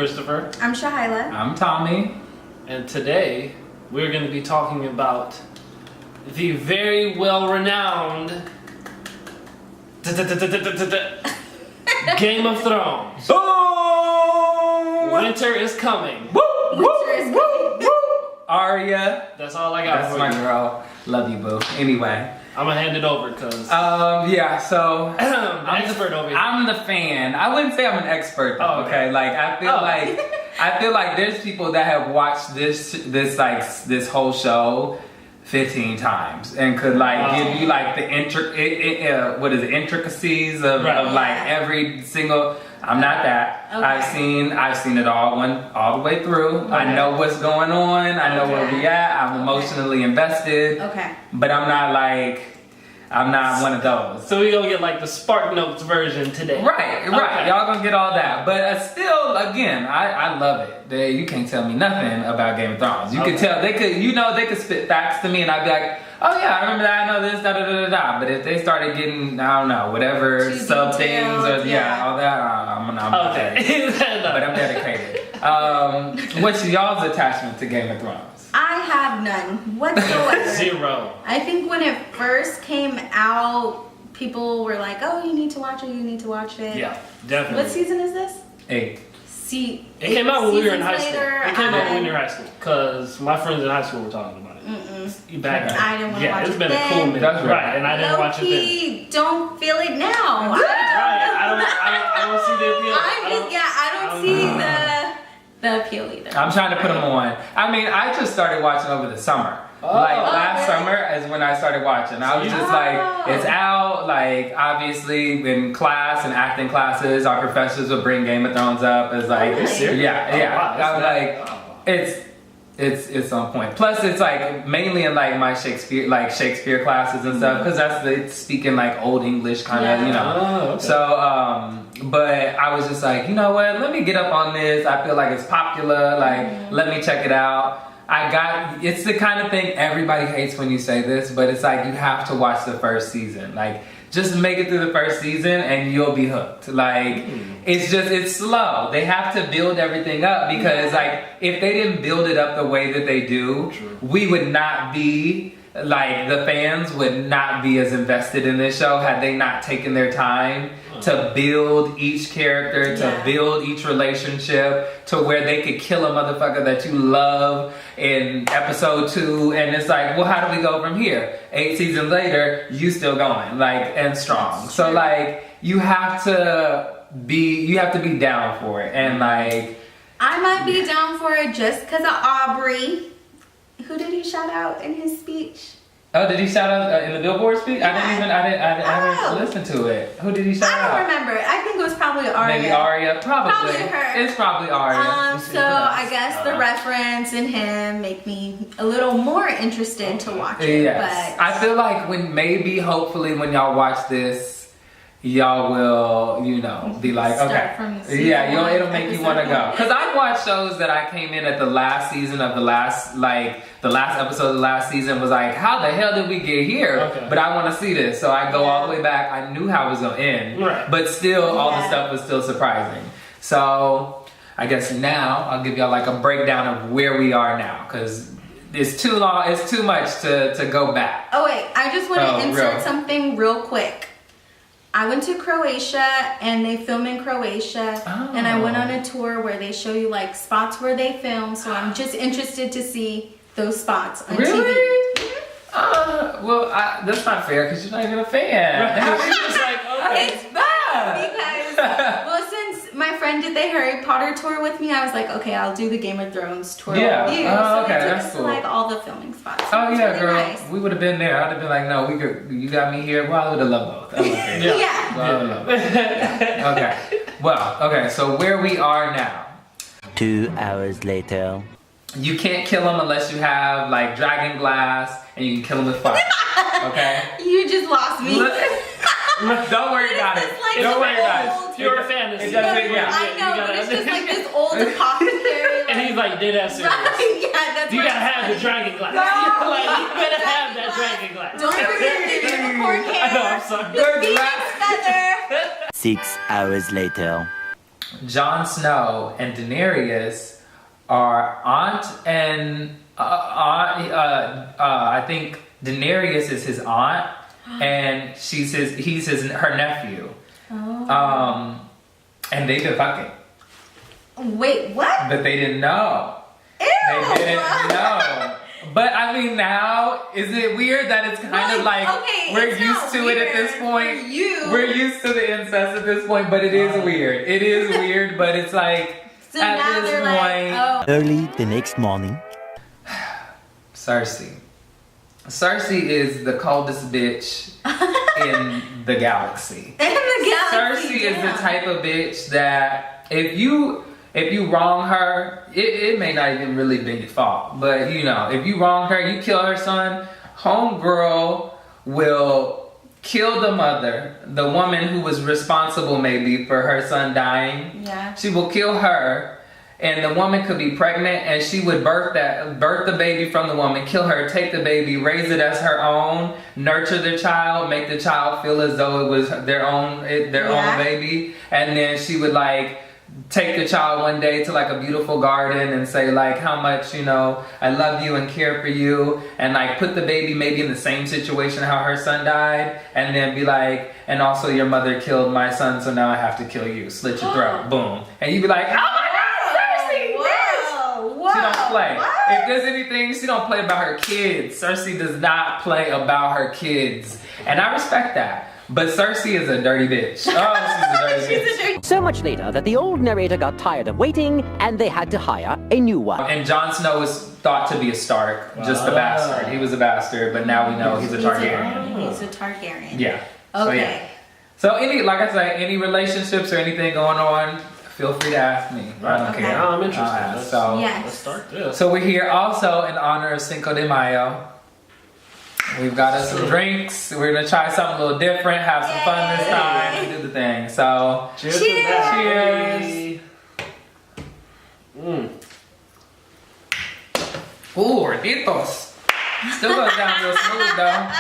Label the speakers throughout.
Speaker 1: Christopher.
Speaker 2: I'm Shahyla.
Speaker 3: I'm Tommy.
Speaker 1: And today we're going to be talking about the very well-renowned Game of Thrones.
Speaker 3: Boom!
Speaker 1: Winter is coming.
Speaker 3: Woo!
Speaker 2: Winter is coming.
Speaker 3: Arya.
Speaker 1: That's all I got
Speaker 3: That's
Speaker 1: for
Speaker 3: my
Speaker 1: you.
Speaker 3: girl. Love you, boo. Anyway.
Speaker 1: I'm going to hand it over because
Speaker 3: Yeah, so
Speaker 1: I'm the expert over here.
Speaker 3: I'm the fan. I wouldn't say I'm an expert though, okay? Like I feel like there's people that have watched this whole show 15 times and could give you like the intricacies of like every single. I'm not that.
Speaker 2: Okay.
Speaker 3: I've seen it all the way through.
Speaker 2: Okay.
Speaker 3: I know what's going on. I know where we at. I'm emotionally invested.
Speaker 2: Okay.
Speaker 3: But I'm not one of those.
Speaker 1: So we're going to get like the Spark Notes version today.
Speaker 3: Right.
Speaker 1: Okay.
Speaker 3: Y'all gonna get all that. But still, again, I love it. You can't tell me nothing about Game of Thrones. You could tell, they could spit facts to me and I'd be like, oh yeah, I remember that, I know this, da. But if they started getting, I don't know, whatever,
Speaker 2: Too
Speaker 3: sub things or
Speaker 2: detailed,
Speaker 3: all that, I'm
Speaker 1: Okay.
Speaker 3: but I'm dedicated. What's y'all's attachment to Game of Thrones?
Speaker 2: I have none whatsoever.
Speaker 1: Zero.
Speaker 2: I think when it first came out, people were like, "Oh, you need to watch it. You need to watch it."
Speaker 1: Yeah, definitely.
Speaker 2: What season is this?
Speaker 3: 8.
Speaker 2: See,
Speaker 1: It came out when we were in
Speaker 2: seasons
Speaker 1: high school.
Speaker 2: later,
Speaker 1: It came out when we were in high school because my friends in high school were talking about it. Back then.
Speaker 2: I didn't want to watch
Speaker 1: it's
Speaker 2: it
Speaker 1: been
Speaker 2: then.
Speaker 1: a cool minute.
Speaker 3: That's right.
Speaker 1: And I didn't watch it then.
Speaker 2: Low-key, don't feel it now.
Speaker 1: I don't see the appeal.
Speaker 2: I don't see the appeal either.
Speaker 3: I'm trying to put them on. I mean, I just started watching over the summer. Last summer is when I started watching. I was just like, it's out. Like, obviously, in class and acting classes, our professors would bring Game of Thrones up as like,
Speaker 1: serious?
Speaker 3: yeah.
Speaker 1: Wow,
Speaker 3: I was like, it's on point. Plus, it's like mainly in like my Shakespeare classes and stuff, because it's speaking like old English kind of, you know.
Speaker 1: Oh, okay.
Speaker 3: So, but I was just like, you know what? Let me get up on this. I feel like it's popular. Like, let me check it out. It's the kind of thing everybody hates when you say this, but it's like you have to watch the first season. Like, just make it through the first season and you'll be hooked. Like, it's slow. They have to build everything up because like, if they didn't build it up the way that they do, we would not be, like, the fans would not be as invested in this show had they not taken their time to build each character, to build each relationship, to where they could kill a motherfucker that you love in episode 2, and it's like, well, how do we go from here? 8 seasons later, you still going, like, and strong. So like, you have to be down for it, and like,
Speaker 2: I might be down for it just because of Aubrey. Who did he shout out in his speech?
Speaker 3: oh, did he shout out in the Billboard speech?
Speaker 2: Yeah.
Speaker 3: I didn't listen to it. Who did he shout out?
Speaker 2: I don't remember. I think it was probably Arya.
Speaker 3: Maybe Arya? Probably.
Speaker 2: Probably her.
Speaker 3: It's probably Arya.
Speaker 2: So I guess the reference in him make me a little more interested to watch it.
Speaker 3: Yes.
Speaker 2: But
Speaker 3: I feel like hopefully when y'all watch this, y'all will, be like,
Speaker 2: Start from season
Speaker 3: it'll
Speaker 2: one,
Speaker 3: make you want to go. Because I've watched shows that I came in at the last season of the last episode of the last season was like, how the hell did we get here?
Speaker 1: Okay.
Speaker 3: But I want to see this. So I go all the way back. I knew how it was going to end.
Speaker 1: Right.
Speaker 3: But still, all the stuff was still surprising. So I guess now I'll give y'all like a breakdown of where we are now. Because it's too long. It's too much to go back.
Speaker 2: oh wait, I just want to insert
Speaker 3: real.
Speaker 2: something real quick. I went to Croatia and they film in Croatia, and I went on a tour where they show you like spots where they film. So I'm just interested to see those spots on
Speaker 3: Really?
Speaker 2: TV.
Speaker 3: Well, that's not fair because you're not even a fan.
Speaker 1: It's like, okay.
Speaker 2: It's bad because, well, since my friend did the Harry Potter tour with me, I was like, okay, I'll do the Game of Thrones tour with you.
Speaker 3: Oh, okay,
Speaker 2: so they took
Speaker 3: that's
Speaker 2: us to
Speaker 3: cool.
Speaker 2: like all the filming spots. So
Speaker 3: Oh
Speaker 2: it's
Speaker 3: yeah,
Speaker 2: really
Speaker 3: girl.
Speaker 2: nice.
Speaker 3: We would have been there. I'd have been like, no, you got me here. Well, I would have loved both. Okay.
Speaker 2: Yeah.
Speaker 3: Well, I would've loved both. Okay. Well, okay. So where we are now.
Speaker 4: 2 hours later.
Speaker 3: You can't kill them unless you have like dragon glass, and you can kill them with fire. Okay.
Speaker 2: You just lost me.
Speaker 3: Don't worry about it.
Speaker 2: Like
Speaker 3: Don't worry about
Speaker 2: old-
Speaker 3: it.
Speaker 1: You're a fantasy.
Speaker 3: It doesn't. Yeah.
Speaker 2: I know, but it's just like this old apothecary.
Speaker 1: And he's like, dead ass serious.
Speaker 2: yeah, that's
Speaker 1: You
Speaker 2: what's
Speaker 1: gotta have the
Speaker 2: funny.
Speaker 1: dragon glass.
Speaker 2: No,
Speaker 1: Like, you better
Speaker 2: dragon
Speaker 1: have that
Speaker 2: glass.
Speaker 1: dragon glass.
Speaker 2: Don't forget the unicorn hair.
Speaker 1: I know, I'm sorry.
Speaker 2: The phoenix feather.
Speaker 4: 6 hours later.
Speaker 3: Jon Snow and Daenerys are aunt and I think Daenerys is his aunt, and he's her nephew.
Speaker 2: Oh.
Speaker 3: And they've been fucking.
Speaker 2: Wait, what?
Speaker 3: But they didn't know.
Speaker 2: Ew!
Speaker 3: They didn't know. But I mean, now, is it weird that it's kind of like
Speaker 2: okay,
Speaker 3: we're
Speaker 2: it's
Speaker 3: used
Speaker 2: not
Speaker 3: to it at this
Speaker 2: weird
Speaker 3: point?
Speaker 2: for you.
Speaker 3: We're used to the incest at this point, but it is weird. It is weird, but it's like
Speaker 2: So now
Speaker 3: at this
Speaker 2: they're
Speaker 3: point.
Speaker 2: like, oh.
Speaker 4: Early the next morning.
Speaker 3: Cersei. Cersei is the coldest bitch in the galaxy.
Speaker 2: In the galaxy,
Speaker 3: Cersei is the type of bitch that if you wrong her, it may not even really be your fault. But you know, if you wrong her, you kill her son, homegirl will kill the mother, the woman who was responsible maybe for her son dying.
Speaker 2: Yeah.
Speaker 3: She will kill her. And the woman could be pregnant, and she would birth the baby from the woman, kill her, take the baby, raise it as her own, nurture the child, make the child feel as though it was their own baby, and then she would like take the child one day to like a beautiful garden and say like how much, you know, I love you and care for you, and like put the baby maybe in the same situation how her son died, and then be like, and also your mother killed my son, so now I have to kill you, slit your throat, boom, and you'd be like, oh my God, Cersei,
Speaker 2: Whoa.
Speaker 3: she don't play.
Speaker 2: What?
Speaker 3: If there's anything, she don't play about her kids. Cersei does not play about her kids, and I respect that. But Cersei is a dirty bitch. Oh, she's a dirty bitch.
Speaker 5: So much later that the old narrator got tired of waiting and they had to hire a new one.
Speaker 3: And Jon Snow was thought to be a Stark, just a bastard. He was a bastard, but now we know he's a Targaryen.
Speaker 2: He's a Targaryen.
Speaker 3: Yeah.
Speaker 2: Okay.
Speaker 3: So any, like I say, any relationships or anything going on, feel free to ask me. I don't
Speaker 2: Okay.
Speaker 3: care.
Speaker 1: I'm interested.
Speaker 3: I'll ask.
Speaker 1: Let's-
Speaker 3: So,
Speaker 2: Yes.
Speaker 1: Let's start this.
Speaker 3: so we're here also in honor of Cinco de Mayo. We've got us some drinks. We're gonna try something a little different, have some fun this time, and do the thing. So,
Speaker 1: Cheers.
Speaker 2: Cheers.
Speaker 1: To that.
Speaker 3: Cheers. Ooh, Riditos. Still goes down real smooth though.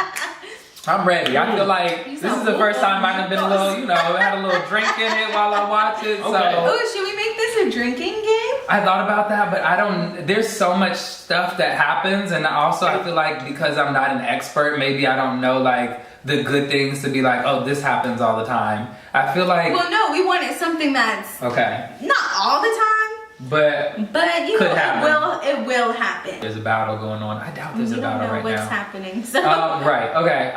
Speaker 3: I'm ready. I feel like this is the first time I've been a little, you know, had a little drink in it while I watch it. So
Speaker 2: Oh, should we make this a drinking game?
Speaker 3: I thought about that, but I don't, there's so much stuff that happens, and also I feel like because I'm not an expert, maybe I don't know like the good things to be like, oh, this happens all the time. I feel like,
Speaker 2: Well, no, we wanted something that's
Speaker 3: okay,
Speaker 2: not all the time,
Speaker 3: but
Speaker 2: but you
Speaker 3: Could
Speaker 2: know,
Speaker 3: happen.
Speaker 2: it will happen.
Speaker 3: there's a battle going on. I doubt there's
Speaker 2: We
Speaker 3: a
Speaker 2: don't
Speaker 3: battle
Speaker 2: know
Speaker 3: right
Speaker 2: what's
Speaker 3: now.
Speaker 2: happening. So,
Speaker 3: Right, okay.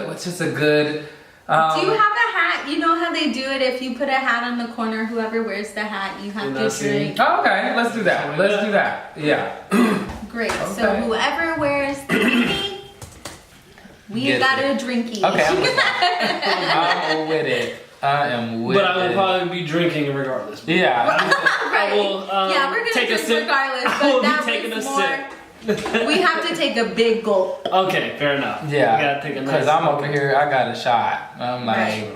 Speaker 3: What's just a good,
Speaker 2: do you have a hat? You know how they do it? If you put a hat on the corner, whoever wears the hat, you have to
Speaker 1: Let's see.
Speaker 2: drink.
Speaker 3: oh, okay, let's do that. Let's do that. Yeah.
Speaker 2: Great. So
Speaker 3: Okay.
Speaker 2: whoever wears the drinky, we
Speaker 3: Gets
Speaker 2: got
Speaker 3: it.
Speaker 2: a drinky.
Speaker 3: Okay, I'm with it. I am with it.
Speaker 1: But I will probably be drinking regardless.
Speaker 3: Yeah.
Speaker 2: Right.
Speaker 1: I will,
Speaker 2: yeah, we're gonna
Speaker 1: take a
Speaker 2: drink
Speaker 1: sip.
Speaker 2: regardless,
Speaker 1: I will
Speaker 2: but
Speaker 1: be
Speaker 2: that
Speaker 1: taking
Speaker 2: was
Speaker 1: a
Speaker 2: more.
Speaker 1: sip.
Speaker 2: We have to take a big gulp.
Speaker 1: Okay, fair enough.
Speaker 3: Yeah.
Speaker 1: We gotta take a nice
Speaker 3: Because I'm over here, I got a shot. I'm like,
Speaker 2: Right.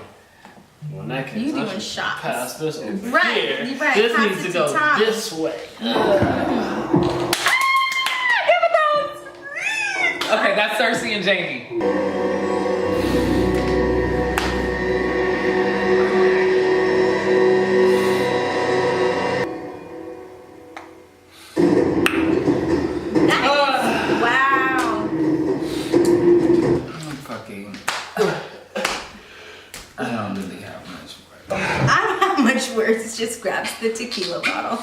Speaker 1: Well, in that case,
Speaker 2: You
Speaker 1: I
Speaker 2: doing
Speaker 1: should
Speaker 2: shots.
Speaker 1: pass this over
Speaker 2: Right,
Speaker 1: here.
Speaker 2: you're right,
Speaker 1: This
Speaker 2: pass
Speaker 1: needs
Speaker 2: it
Speaker 1: to
Speaker 2: to
Speaker 1: go
Speaker 2: Tom.
Speaker 1: this way.
Speaker 3: okay, that's Cersei and Jamie.
Speaker 2: Wow.
Speaker 3: I'm fucking. I don't really have much work.
Speaker 2: I don't have much words. Just grabs the tequila bottle.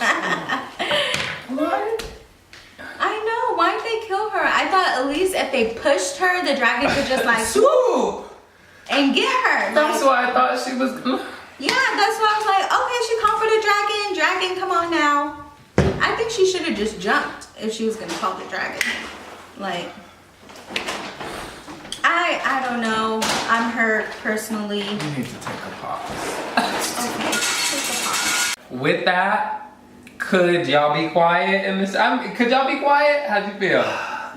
Speaker 3: What?
Speaker 2: I know. Why'd they kill her? I thought at least if they pushed her, the dragon could just like
Speaker 3: Swoop!
Speaker 2: and get her.
Speaker 3: That's
Speaker 2: Like,
Speaker 3: why I thought she was.
Speaker 2: yeah, that's why I was like, okay, she conquered a dragon. Dragon, come on now. I think she should have just jumped if she was gonna call the dragon. Like, I don't know. I'm hurt personally.
Speaker 3: You need to take a pause.
Speaker 2: Okay, take a pause.
Speaker 3: With that, could y'all be quiet in this? Could y'all be quiet? How'd you feel?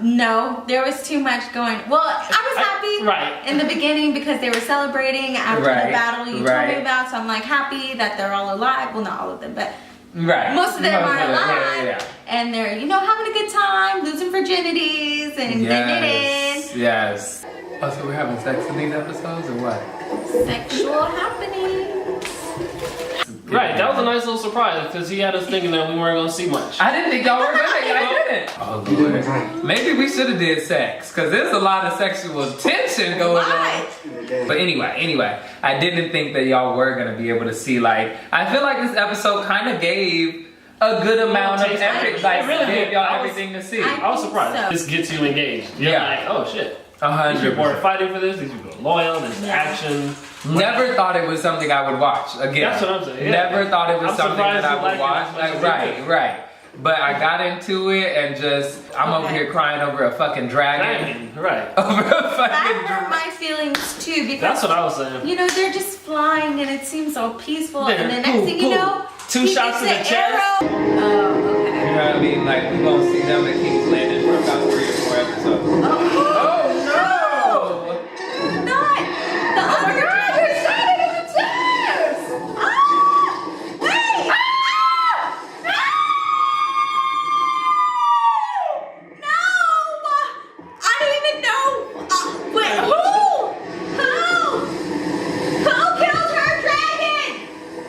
Speaker 2: No, there was too much going. Well, I was happy
Speaker 1: right.
Speaker 2: in the beginning because they were celebrating after
Speaker 3: Right,
Speaker 2: the battle you told
Speaker 3: right.
Speaker 2: me about. So I'm like happy that they're all alive. Well, not all of them, but
Speaker 3: Right.
Speaker 2: most of them are alive.
Speaker 3: Yeah.
Speaker 2: And they're, you know, having a good time, losing virginities and getting it in.
Speaker 3: Yes. Oh, so we're having sex in these episodes or what?
Speaker 2: Sexual happenings.
Speaker 3: get
Speaker 1: Right, that was a
Speaker 3: together.
Speaker 1: nice little surprise because he had us thinking that we weren't gonna see much.
Speaker 3: I didn't think y'all were gonna. I didn't. Oh Lord. Maybe we should have did sex because there's a lot of sexual tension going
Speaker 2: Why?
Speaker 3: on. But anyway, I didn't think that y'all were gonna be able to see. Like, I feel like this episode kind of gave a good amount of everything. Like,
Speaker 1: It really
Speaker 3: gave
Speaker 1: did.
Speaker 3: y'all
Speaker 1: I was-
Speaker 3: everything to see.
Speaker 1: I was surprised.
Speaker 2: So-
Speaker 1: This gets you engaged. You're
Speaker 3: Yeah.
Speaker 1: like, oh shit. These
Speaker 3: 100%.
Speaker 1: people are fighting for this. These people are loyal. There's
Speaker 2: Yeah.
Speaker 1: action.
Speaker 3: Never thought it was something I would watch again.
Speaker 1: That's what I'm saying, yeah.
Speaker 3: Never thought it was
Speaker 1: I'm
Speaker 3: something
Speaker 1: surprised
Speaker 3: that I
Speaker 1: you
Speaker 3: would
Speaker 1: liked it
Speaker 3: watch.
Speaker 1: as much
Speaker 3: Like,
Speaker 1: as you
Speaker 3: right,
Speaker 1: did.
Speaker 3: right. But I got into it and just, I'm over
Speaker 2: Okay.
Speaker 3: here crying over a fucking dragon.
Speaker 1: Dragon, right.
Speaker 3: Over a
Speaker 2: That
Speaker 3: fucking
Speaker 2: hurt
Speaker 3: dragon.
Speaker 2: my feelings too because
Speaker 1: That's what I was saying.
Speaker 2: you know they're just flying and it seems so peaceful,
Speaker 1: Yeah,
Speaker 2: and the next
Speaker 1: boom,
Speaker 2: thing you
Speaker 1: boom.
Speaker 2: know,
Speaker 1: 2
Speaker 2: he
Speaker 1: shots to the
Speaker 2: gets
Speaker 1: chest.
Speaker 2: an arrow. Oh,
Speaker 3: You
Speaker 2: okay.
Speaker 3: know what I mean? Like, we gonna see them at King's Landing for about 3 or 4 episodes.
Speaker 2: Oh,
Speaker 3: Oh
Speaker 2: not the other guy who shot it in the chest. Ah, wait. No, I don't even know. Wait, who killed her dragon?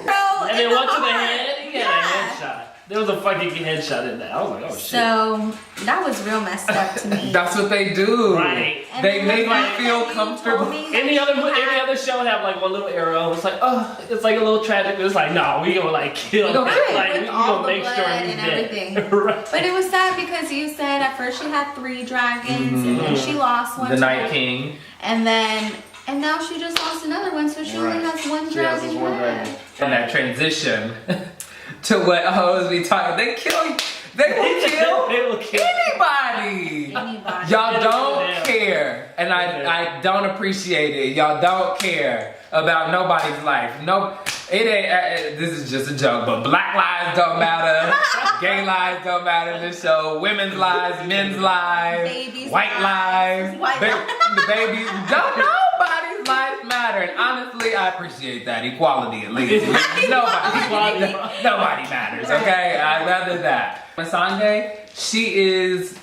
Speaker 2: Bro,
Speaker 1: And
Speaker 2: in
Speaker 1: then went to the
Speaker 2: heart.
Speaker 1: head. He got
Speaker 2: Yeah.
Speaker 1: a headshot. There was a fucking headshot in there. I was like, oh shit.
Speaker 2: So that was real messed up to me.
Speaker 3: That's what they do.
Speaker 1: Right.
Speaker 2: And
Speaker 3: They
Speaker 2: then
Speaker 3: make
Speaker 2: the
Speaker 3: me
Speaker 2: fact
Speaker 3: feel
Speaker 2: that you
Speaker 3: comfortable.
Speaker 2: told me that
Speaker 1: Any
Speaker 2: she
Speaker 1: other
Speaker 2: had-
Speaker 1: show would have like one little arrow. It's like, oh, it's like a little tragic. It's like, no, we gonna like kill.
Speaker 3: We gonna
Speaker 1: him.
Speaker 3: kill him
Speaker 1: Like,
Speaker 2: with
Speaker 1: we
Speaker 2: all
Speaker 1: gonna
Speaker 2: the
Speaker 1: make sure
Speaker 2: blood
Speaker 1: he's
Speaker 2: and
Speaker 1: dead.
Speaker 2: everything.
Speaker 1: Right.
Speaker 2: But it was sad because you said at first she had 3 dragons and then she lost one.
Speaker 3: The Night
Speaker 2: dragon.
Speaker 3: King.
Speaker 2: And now she just lost another one, so she only
Speaker 1: Right.
Speaker 2: has one
Speaker 1: She has
Speaker 2: dragon.
Speaker 1: this one dragon.
Speaker 3: And that transition to what hoes be talking. They will kill
Speaker 1: They will kill.
Speaker 3: anybody.
Speaker 2: Anybody.
Speaker 3: Y'all don't
Speaker 1: Yeah.
Speaker 3: care, and I don't appreciate it. Y'all don't care about nobody's life. No, it ain't. This is just a joke, but black lives don't matter, gay lives don't matter in this show. Women's lives, men's lives,
Speaker 2: Babies'
Speaker 3: white lives,
Speaker 2: White lives.
Speaker 3: the babies. Don't nobody's lives matter, and honestly, I appreciate that equality at least. Nobody matters. Okay, I'd rather that. Masande, she is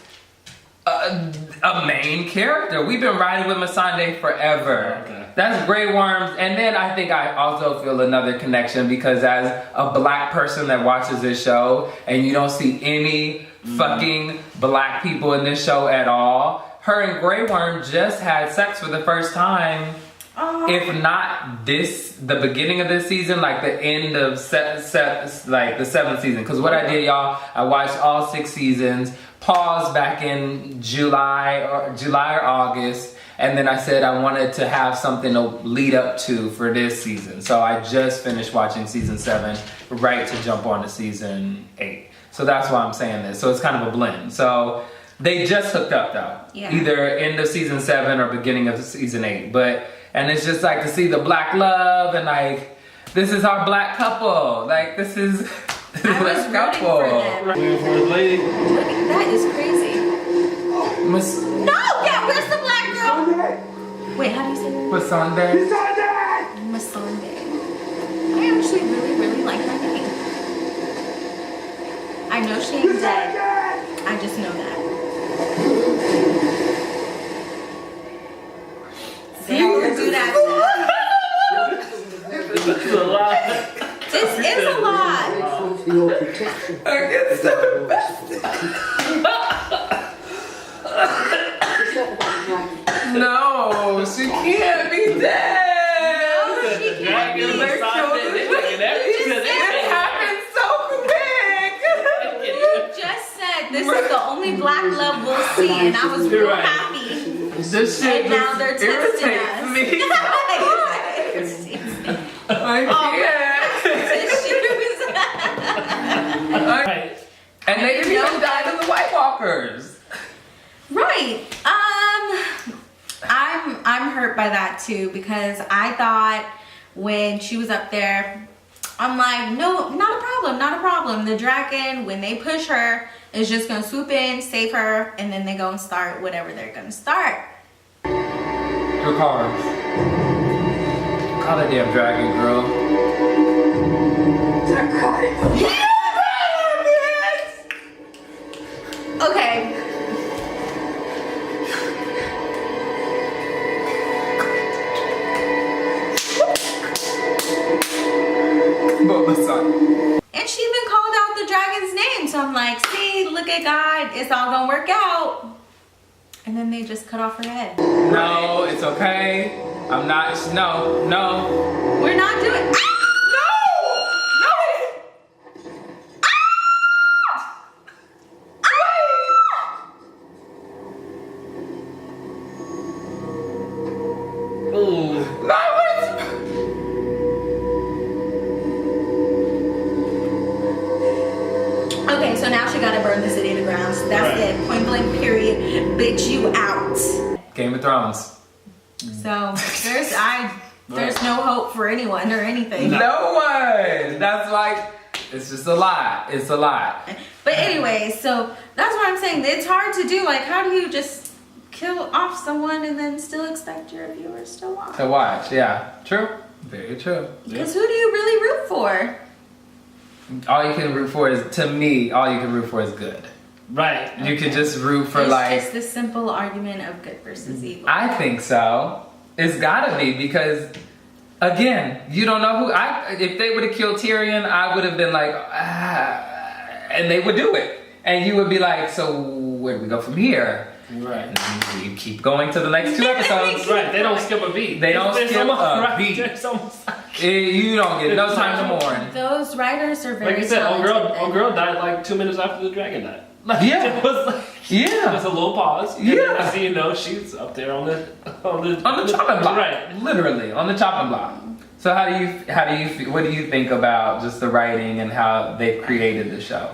Speaker 3: a main character. We've been riding with Masande forever.
Speaker 1: Okay.
Speaker 3: That's Grey Worms. And then I think I also feel another connection because as a black person that watches this show and you don't see any fucking black people in this show at all, her and Grey Worm just had sex for the first time. If not the beginning of this season, like the end of like the 7th season. Because what I did, y'all, I watched all 6 seasons, paused back in July or August, and then I said I wanted to have something to lead up to for this season. So I just finished watching season 7, right to jump on to season 8. So that's why I'm saying this. So it's kind of a blend. So they just hooked up though.
Speaker 2: Yeah.
Speaker 3: Either end of season 7 or beginning of season 8. And it's just like to see the black love and like, this is our black couple. Like this is
Speaker 2: I was
Speaker 3: black
Speaker 2: rooting
Speaker 3: couple.
Speaker 2: for them.
Speaker 1: Waiting for his lady.
Speaker 2: Look at that is crazy. No, yeah, where's the black girl? Wait, how do you say that?
Speaker 3: Masande.
Speaker 2: Masande. I actually really like her name. I know she ain't dead. I just know that. They always do that.
Speaker 1: This is a lot.
Speaker 2: This is a lot.
Speaker 3: I get so invested. No, she can't be dead.
Speaker 2: No, she can't
Speaker 1: Dragon
Speaker 2: be.
Speaker 3: They killed
Speaker 1: Masande.
Speaker 3: It happened so quick.
Speaker 2: You just said this is the only black love we'll see, and I was real
Speaker 1: Right.
Speaker 2: happy.
Speaker 3: This shit
Speaker 2: And now they're
Speaker 3: just
Speaker 2: testing
Speaker 3: irritates
Speaker 2: us.
Speaker 3: me. I can't.
Speaker 1: Right.
Speaker 3: And they didn't even die to the White Walkers.
Speaker 2: Right. I'm hurt by that too because I thought when she was up there, I'm like, no, not a problem. The dragon, when they push her, is just gonna swoop in, save her, and then they go and start whatever they're gonna start.
Speaker 3: Your cars. Call that damn dragon, girl.
Speaker 2: Okay.
Speaker 3: But Masande.
Speaker 2: good God, it's all gonna work out. And then they just cut off her head.
Speaker 3: No, it's okay. I'm not. No.
Speaker 2: We're not doing.
Speaker 1: Ooh.
Speaker 2: Okay, so now she gotta burn the city to the ground. So that's
Speaker 1: Right.
Speaker 2: it. Point blank, period. Bitch, you out.
Speaker 3: Game of Thrones.
Speaker 2: So there's no hope for anyone or anything.
Speaker 3: No one. That's like, it's just a lot. It's a lot.
Speaker 2: But anyway, so that's what I'm saying. It's hard to do. Like, how do you just kill off someone and then still expect your viewers to watch?
Speaker 3: To watch, yeah. True. Very true.
Speaker 2: Because who do you really root for?
Speaker 3: All you can root for is, to me, all you can root for is good.
Speaker 1: Right.
Speaker 3: You can just root for
Speaker 2: It's
Speaker 3: like,
Speaker 2: just the simple argument of good versus evil.
Speaker 3: I think so. It's gotta be because, again, you don't know who. If they would have killed Tyrion, I would have been like, and they would do it, and you would be like, so where do we go from here?
Speaker 1: Right.
Speaker 3: And then you keep going to the next 2 episodes.
Speaker 1: Right. They don't skip a beat.
Speaker 3: They don't skip a beat.
Speaker 1: It's almost like,
Speaker 3: You don't get no time to mourn.
Speaker 2: Those writers are very
Speaker 1: like you said, old
Speaker 2: talented.
Speaker 1: girl died like 2 minutes after the dragon died. Like,
Speaker 3: Yeah.
Speaker 1: It was like,
Speaker 3: Yeah.
Speaker 1: There's a little pause. And
Speaker 3: Yeah.
Speaker 1: then next thing you know, she's up there on the
Speaker 3: chopping block.
Speaker 1: Right.
Speaker 3: Literally on the chopping block. So how do you what do you think about just the writing and how they've created the show?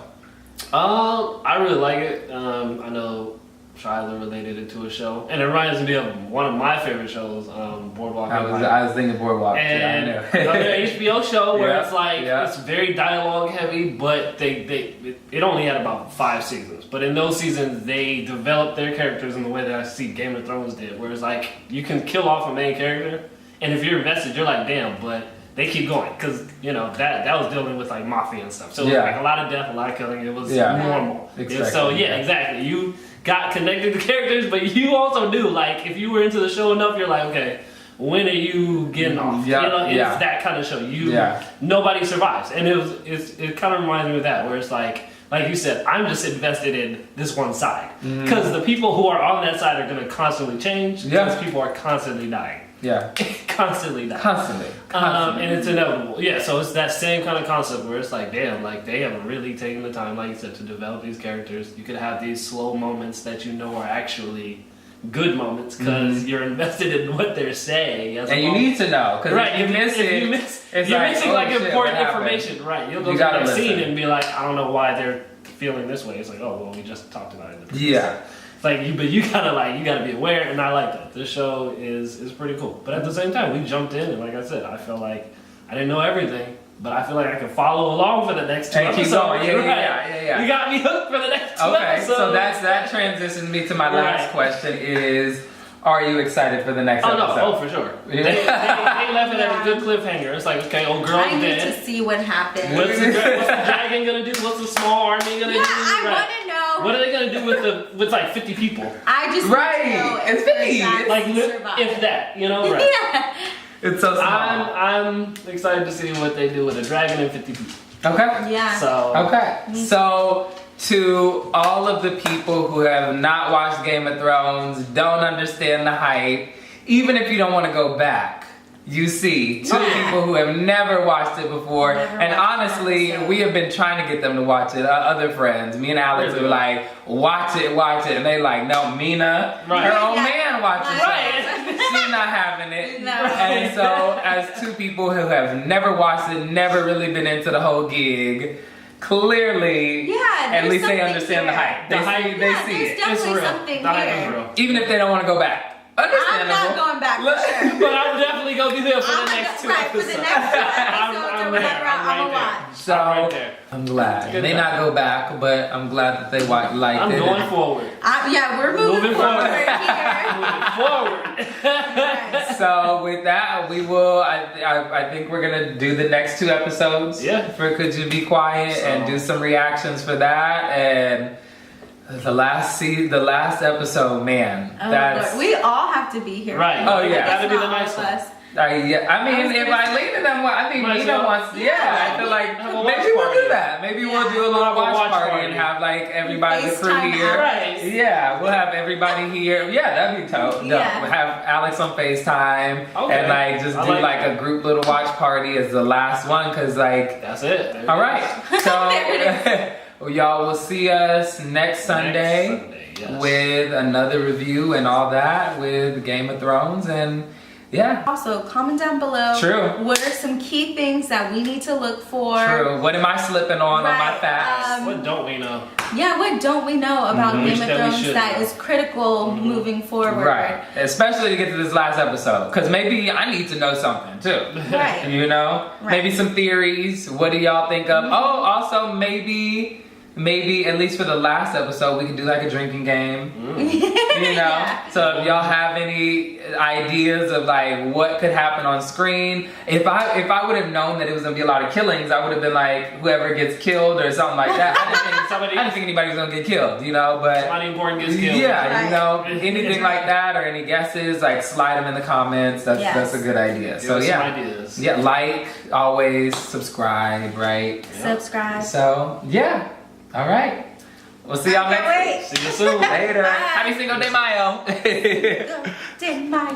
Speaker 1: I really like it. I know Shyla related it to a show, and it reminds me of one of my favorite shows, Boardwalk Empire.
Speaker 3: I was thinking Boardwalk.
Speaker 1: And
Speaker 3: too, I know.
Speaker 1: another HBO show where
Speaker 3: Yeah,
Speaker 1: it's like
Speaker 3: yeah.
Speaker 1: it's very dialogue heavy, but it only had about 5 seasons. But in those seasons, they developed their characters in the way that I see Game of Thrones did, where it's like you can kill off a main character, and if you're invested, you're like, damn, but they keep going because that was dealing with like mafia and stuff. So it was like a lot of death, a lot of killing. It was normal.
Speaker 3: Exactly.
Speaker 1: So exactly. You got connected to characters, but you also knew like if you were into the show enough, you're like, okay, when are you getting off?
Speaker 3: Yeah,
Speaker 1: It's that kind of show. Nobody survives, and it kind of reminds me of that, where it's like you said, I'm just invested in this one side because the people who are on that side are going to constantly change because people are constantly dying.
Speaker 3: Yeah.
Speaker 1: Constantly dying.
Speaker 3: Constantly.
Speaker 1: And it's inevitable. Yeah, so it's that same kind of concept where it's like, damn, like they haven't really taken the time, like you said, to develop these characters. You could have these slow moments that you know are actually good moments because you're invested in what they're saying.
Speaker 3: And you need to know because if you miss it,
Speaker 1: you're missing like important information. Right, you'll go to the next scene and be like, I don't know why they're feeling this way. It's like, oh well, we just talked about it.
Speaker 3: Yeah.
Speaker 1: But you gotta be aware, and I like that. This show is pretty cool. But at the same time, we jumped in, and like I said, I feel like I didn't know everything, but I feel like I can follow along for the next 2 episodes.
Speaker 3: Keep going. Yeah.
Speaker 1: You got me hooked for the next 2 episodes.
Speaker 3: Okay, so that transitions me to my last question is, are you excited for the next episode?
Speaker 1: Oh, for sure. They left it at a good cliffhanger. It's like, okay, old girl's
Speaker 2: I need
Speaker 1: dead.
Speaker 2: to see what happens.
Speaker 1: What's the dragon gonna do? What's the small army gonna do?
Speaker 2: I want to know.
Speaker 1: What are they gonna do with like 50 people?
Speaker 2: I just need to know
Speaker 3: It's
Speaker 2: if
Speaker 3: 50.
Speaker 2: Jackson
Speaker 1: Like
Speaker 2: survives.
Speaker 1: if that, right?
Speaker 2: Yeah.
Speaker 3: It's so small.
Speaker 1: I'm excited to see what they do with a dragon and 50 people.
Speaker 3: Okay.
Speaker 2: Yeah.
Speaker 1: So
Speaker 3: Okay. So to all of the people who have not watched Game of Thrones, don't understand the hype, even if you don't want to go back, you see two people who have never watched it before. And honestly, we have been trying to get them to watch it. Other friends, me and Alex were like, watch it. And they like, no, Mina, her own man watches it. She's not having it.
Speaker 2: No.
Speaker 3: And so as two people who have never watched it, never really been into the whole gig, clearly, at least they understand the hype. They see it.
Speaker 2: There's definitely
Speaker 1: It's real.
Speaker 2: something
Speaker 1: The hype is
Speaker 2: here.
Speaker 1: real.
Speaker 3: Even if they don't want to go back.
Speaker 2: I'm not going back for sure.
Speaker 1: But I'm definitely gonna be there for the next 2
Speaker 2: right, for
Speaker 1: episodes.
Speaker 2: the next 2 episodes or whatever, I'm gonna watch.
Speaker 3: So
Speaker 1: right there.
Speaker 3: I'm glad.
Speaker 1: Good
Speaker 3: May
Speaker 1: time.
Speaker 3: not go back, but I'm glad that they liked
Speaker 1: I'm
Speaker 3: it.
Speaker 1: going forward.
Speaker 2: Yeah, we're moving forward here.
Speaker 1: Moving forward.
Speaker 2: Yes.
Speaker 3: So with that, we will. I think we're gonna do the next 2 episodes.
Speaker 1: Yeah.
Speaker 3: For Could You Be Quiet and do some reactions for that and. The last episode, man.
Speaker 2: Oh,
Speaker 3: That's
Speaker 2: Lord. We all have to be here.
Speaker 1: Right.
Speaker 3: Oh, yeah.
Speaker 1: That'd
Speaker 2: It's
Speaker 1: be the
Speaker 2: not all
Speaker 1: nice
Speaker 2: of
Speaker 1: one.
Speaker 2: us.
Speaker 3: yeah. I mean,
Speaker 2: was
Speaker 3: if
Speaker 2: gonna
Speaker 3: Eileen and them, I think
Speaker 1: Might as
Speaker 3: Nina
Speaker 1: well.
Speaker 3: wants. Yeah, I feel like
Speaker 1: Have a watch
Speaker 3: maybe we'll
Speaker 1: party.
Speaker 3: do that. Maybe we'll
Speaker 2: Yeah.
Speaker 3: do a little
Speaker 1: Have a
Speaker 3: watch
Speaker 1: watch
Speaker 3: party
Speaker 1: party.
Speaker 3: and have like everybody, the crew
Speaker 2: FaceTime
Speaker 3: here.
Speaker 2: Alex.
Speaker 1: Right.
Speaker 3: Yeah, we'll have everybody here. Yeah, that'd be dope.
Speaker 2: Yeah.
Speaker 3: We'll have Alex on FaceTime
Speaker 1: Okay.
Speaker 3: and like just
Speaker 1: I
Speaker 3: do
Speaker 1: like
Speaker 3: like
Speaker 1: that.
Speaker 3: a group little watch party as the last one, cause like.
Speaker 1: That's it. There
Speaker 3: All
Speaker 1: it
Speaker 3: right,
Speaker 1: is.
Speaker 3: so well, y'all will see us next Sunday,
Speaker 1: Next Sunday, yes.
Speaker 3: with another review and all that with Game of Thrones, and yeah.
Speaker 2: Also, comment down below.
Speaker 3: True.
Speaker 2: What are some key things that we need to look for?
Speaker 3: True. What am I slipping on my
Speaker 2: Right,
Speaker 3: facts?
Speaker 1: What don't we know?
Speaker 2: Yeah, what don't we know about
Speaker 3: Mm-hmm.
Speaker 2: Game of
Speaker 1: That we
Speaker 2: Thrones
Speaker 1: should
Speaker 2: that
Speaker 1: know.
Speaker 2: is critical moving forward?
Speaker 3: Right. Especially to get to this last episode, because maybe I need to know something too.
Speaker 2: Right.
Speaker 3: You know,
Speaker 2: Right.
Speaker 3: maybe some theories. What do y'all think of? Oh, also maybe at least for the last episode we could do like a drinking game. You know,
Speaker 2: Yeah.
Speaker 3: so if y'all have any ideas of like what could happen on screen, if I would have known that it was gonna be a lot of killings, I would have been like whoever gets killed or something like that. I didn't think anybody was gonna get killed, you know, but
Speaker 1: Somebody important gets killed.
Speaker 3: yeah, you know,
Speaker 1: Right.
Speaker 3: anything like that or any guesses, like slide them in the comments. That's
Speaker 2: Yes.
Speaker 3: a good idea.
Speaker 1: Give
Speaker 3: So
Speaker 1: us
Speaker 3: yeah,
Speaker 1: some ideas.
Speaker 3: yeah, like always, subscribe, right?
Speaker 2: Subscribe.
Speaker 3: So yeah, all right. We'll see y'all
Speaker 2: Can't
Speaker 3: next.
Speaker 2: wait.
Speaker 1: See you soon.
Speaker 3: Later.
Speaker 2: Bye.
Speaker 3: Happy Cinco de Mayo.
Speaker 2: Did my